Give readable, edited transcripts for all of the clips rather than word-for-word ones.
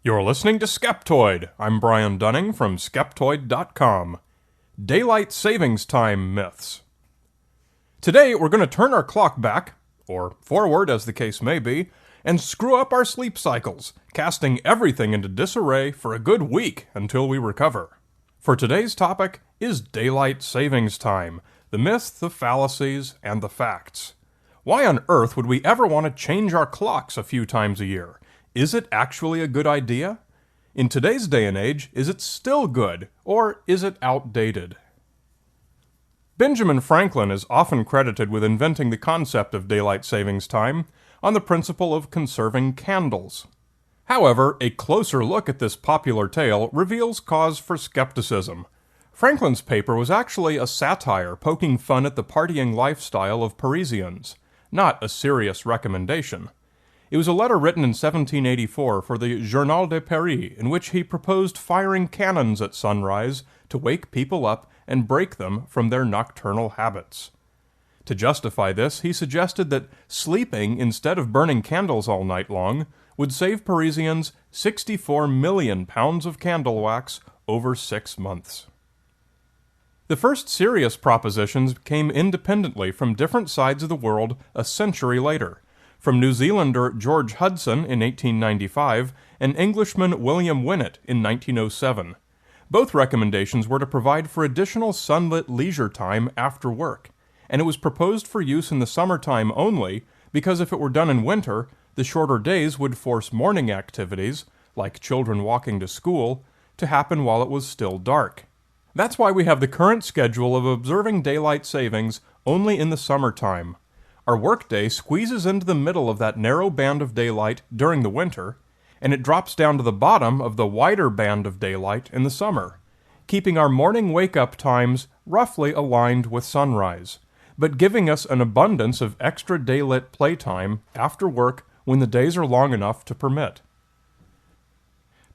You're listening to Skeptoid. I'm Brian Dunning from Skeptoid.com. Daylight Savings Time Myths. Today we're going to turn our clock back, or forward as the case may be, and screw up our sleep cycles, casting everything into disarray for a good week until we recover. For today's topic is Daylight Savings Time, the myths, the fallacies, and the facts. Why on earth would we ever want to change our clocks a few times a year? Is it actually a good idea? In today's day and age, is it still good, or is it outdated? Benjamin Franklin is often credited with inventing the concept of daylight savings time on the principle of conserving candles. However, a closer look at this popular tale reveals cause for skepticism. Franklin's paper was actually a satire poking fun at the partying lifestyle of Parisians, not a serious recommendation. It was a letter written in 1784 for the Journal de Paris in which he proposed firing cannons at sunrise to wake people up and break them from their nocturnal habits. To justify this, he suggested that sleeping instead of burning candles all night long would save Parisians 64 million pounds of candle wax over 6 months. The first serious propositions came independently from different sides of the world a century later, from New Zealander George Hudson in 1895 and Englishman William Winnett in 1907. Both recommendations were to provide for additional sunlit leisure time after work, and it was proposed for use in the summertime only because if it were done in winter, the shorter days would force morning activities, like children walking to school, to happen while it was still dark. That's why we have the current schedule of observing daylight savings only in the summertime. Our workday squeezes into the middle of that narrow band of daylight during the winter, and it drops down to the bottom of the wider band of daylight in the summer, keeping our morning wake-up times roughly aligned with sunrise, but giving us an abundance of extra daylit playtime after work when the days are long enough to permit.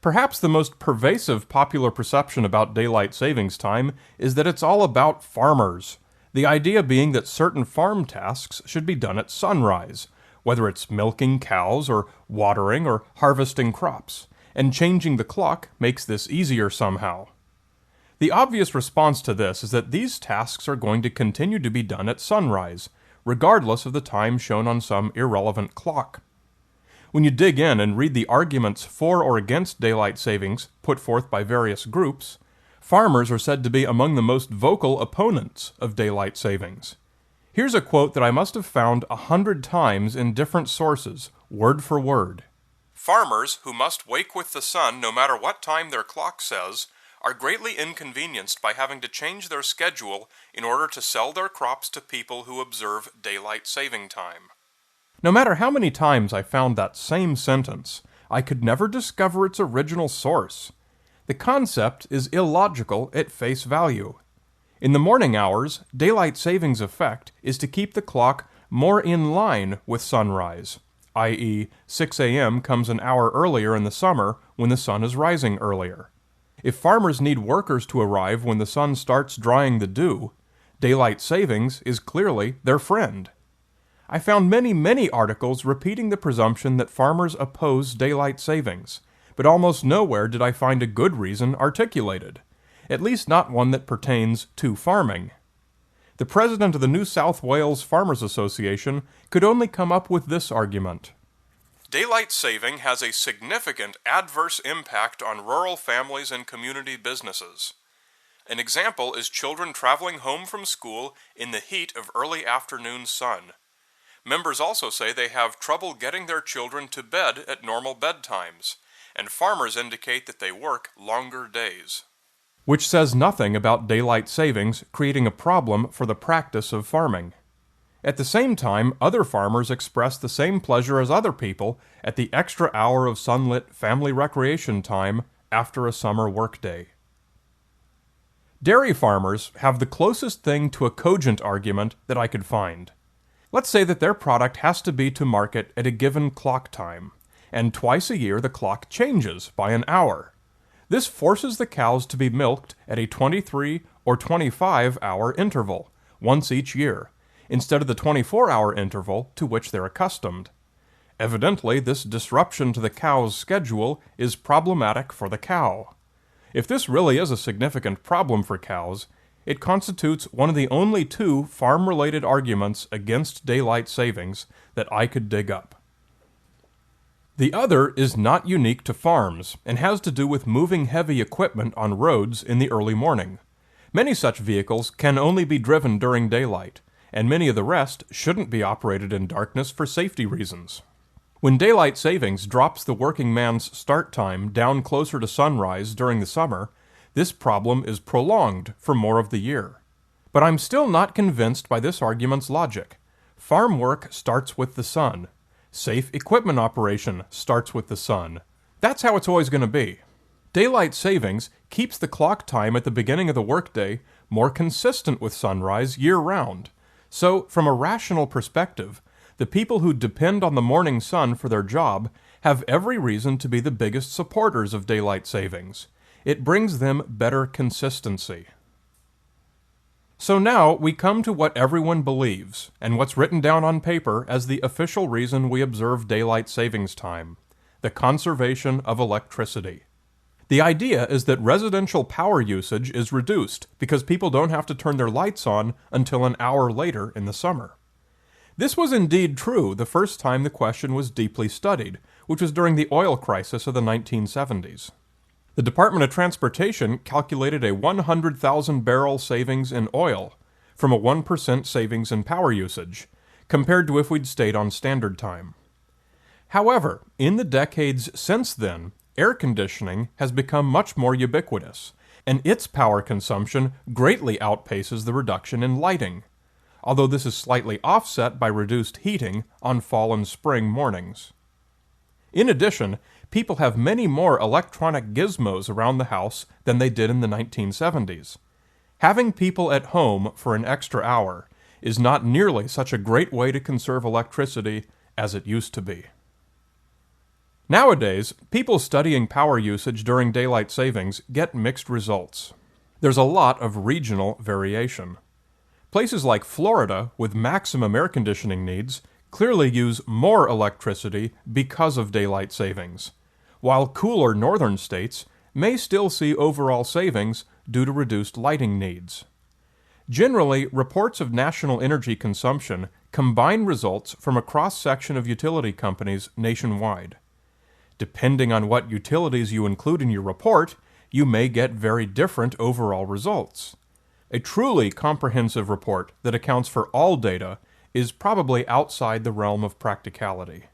Perhaps the most pervasive popular perception about daylight savings time is that it's all about farmers. The idea being that certain farm tasks should be done at sunrise, whether it's milking cows or watering or harvesting crops, and changing the clock makes this easier somehow. The obvious response to this is that these tasks are going to continue to be done at sunrise, regardless of the time shown on some irrelevant clock. When you dig in and read the arguments for or against daylight savings put forth by various groups, farmers are said to be among the most vocal opponents of daylight savings. Here's a quote that I must have found 100 times in different sources, word for word. "Farmers, who must wake with the sun no matter what time their clock says, are greatly inconvenienced by having to change their schedule in order to sell their crops to people who observe daylight saving time." No matter how many times I found that same sentence, I could never discover its original source. The concept is illogical at face value. In the morning hours, daylight savings effect is to keep the clock more in line with sunrise, i.e., 6 a.m. comes an hour earlier in the summer when the sun is rising earlier. If farmers need workers to arrive when the sun starts drying the dew, daylight savings is clearly their friend. I found many articles repeating the presumption that farmers oppose daylight savings, but almost nowhere did I find a good reason articulated, at least not one that pertains to farming. The president of the New South Wales Farmers Association could only come up with this argument. "Daylight saving has a significant adverse impact on rural families and community businesses. An example is children traveling home from school in the heat of early afternoon sun. Members also say they have trouble getting their children to bed at normal bedtimes, and farmers indicate that they work longer days." Which says nothing about daylight savings creating a problem for the practice of farming. At the same time, other farmers express the same pleasure as other people at the extra hour of sunlit family recreation time after a summer workday. Dairy farmers have the closest thing to a cogent argument that I could find. Let's say that their product has to be to market at a given clock time, and twice a year the clock changes by an hour. This forces the cows to be milked at a 23 or 25-hour interval, once each year, instead of the 24-hour interval to which they're accustomed. Evidently, this disruption to the cow's schedule is problematic for the cow. If this really is a significant problem for cows, it constitutes one of the only two farm-related arguments against daylight savings that I could dig up. The other is not unique to farms and has to do with moving heavy equipment on roads in the early morning. Many such vehicles can only be driven during daylight, and many of the rest shouldn't be operated in darkness for safety reasons. When daylight savings drops the working man's start time down closer to sunrise during the summer, this problem is prolonged for more of the year. But I'm still not convinced by this argument's logic. Farm work starts with the sun. Safe equipment operation starts with the sun. That's how it's always going to be. Daylight savings keeps the clock time at the beginning of the workday more consistent with sunrise year-round. So, from a rational perspective, the people who depend on the morning sun for their job have every reason to be the biggest supporters of daylight savings. It brings them better consistency. So now we come to what everyone believes, and what's written down on paper as the official reason we observe daylight savings time: the conservation of electricity. The idea is that residential power usage is reduced because people don't have to turn their lights on until an hour later in the summer. This was indeed true the first time the question was deeply studied, which was during the oil crisis of the 1970s. The Department of Transportation calculated a 100,000-barrel savings in oil from a 1% savings in power usage, compared to if we'd stayed on standard time. However, in the decades since then, air conditioning has become much more ubiquitous, and its power consumption greatly outpaces the reduction in lighting, although this is slightly offset by reduced heating on fall and spring mornings. In addition, people have many more electronic gizmos around the house than they did in the 1970s. Having people at home for an extra hour is not nearly such a great way to conserve electricity as it used to be. Nowadays, people studying power usage during daylight savings get mixed results. There's a lot of regional variation. Places like Florida, with maximum air conditioning needs, clearly use more electricity because of daylight savings, while cooler northern states may still see overall savings due to reduced lighting needs. Generally, reports of national energy consumption combine results from a cross-section of utility companies nationwide. Depending on what utilities you include in your report, you may get very different overall results. A truly comprehensive report that accounts for all data is probably outside the realm of practicality.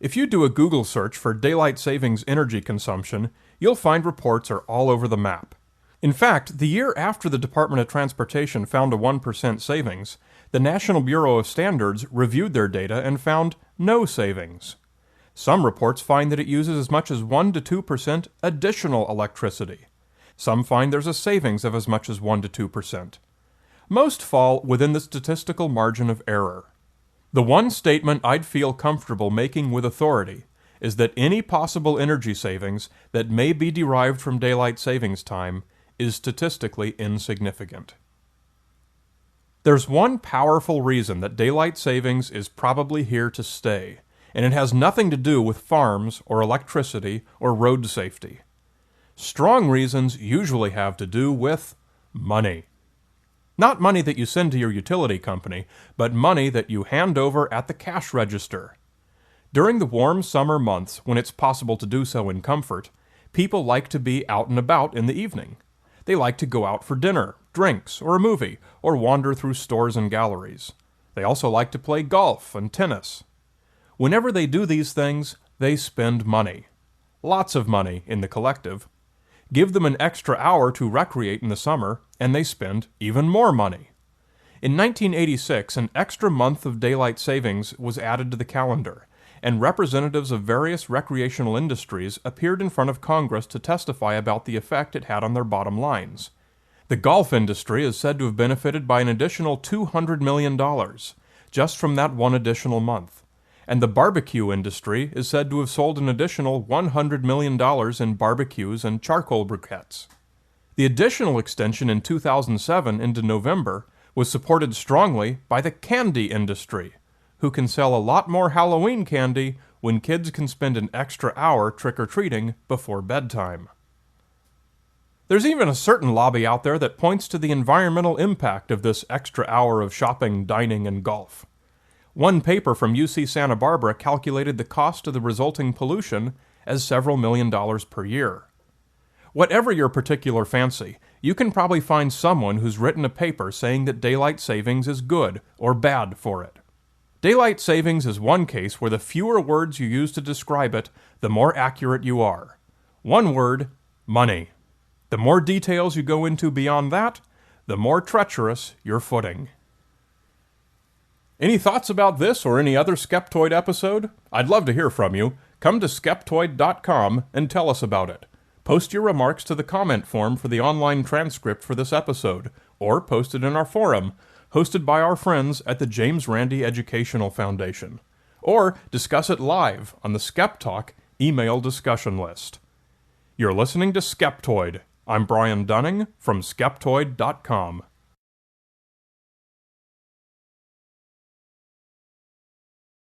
If you do a Google search for daylight savings energy consumption, you'll find reports are all over the map. In fact, the year after the Department of Transportation found a 1% savings, the National Bureau of Standards reviewed their data and found no savings. Some reports find that it uses as much as 1 to 2% additional electricity. Some find there's a savings of as much as 1 to 2%. Most fall within the statistical margin of error. The one statement I'd feel comfortable making with authority is that any possible energy savings that may be derived from daylight savings time is statistically insignificant. There's one powerful reason that daylight savings is probably here to stay, and it has nothing to do with farms or electricity or road safety. Strong reasons usually have to do with money. Not money that you send to your utility company, but money that you hand over at the cash register. During the warm summer months, when it's possible to do so in comfort, people like to be out and about in the evening. They like to go out for dinner, drinks, or a movie, or wander through stores and galleries. They also like to play golf and tennis. Whenever they do these things, they spend money. Lots of money in the collective. Give them an extra hour to recreate in the summer, and they spend even more money. In 1986, an extra month of daylight savings was added to the calendar, and representatives of various recreational industries appeared in front of Congress to testify about the effect it had on their bottom lines. The golf industry is said to have benefited by an additional $200 million, just from that one additional month. And the barbecue industry is said to have sold an additional $100 million in barbecues and charcoal briquettes. The additional extension in 2007 into November was supported strongly by the candy industry, who can sell a lot more Halloween candy when kids can spend an extra hour trick-or-treating before bedtime. There's even a certain lobby out there that points to the environmental impact of this extra hour of shopping, dining, and golf. One paper from UC Santa Barbara calculated the cost of the resulting pollution as several $1,000,000 per year. Whatever your particular fancy, you can probably find someone who's written a paper saying that daylight savings is good or bad for it. Daylight savings is one case where the fewer words you use to describe it, the more accurate you are. One word, money. The more details you go into beyond that, the more treacherous your footing. Any thoughts about this or any other Skeptoid episode? I'd love to hear from you. Come to Skeptoid.com and tell us about it. Post your remarks to the comment form for the online transcript for this episode, or post it in our forum, hosted by our friends at the James Randi Educational Foundation. Or discuss it live on the SkepTalk email discussion list. You're listening to Skeptoid. I'm Brian Dunning from Skeptoid.com.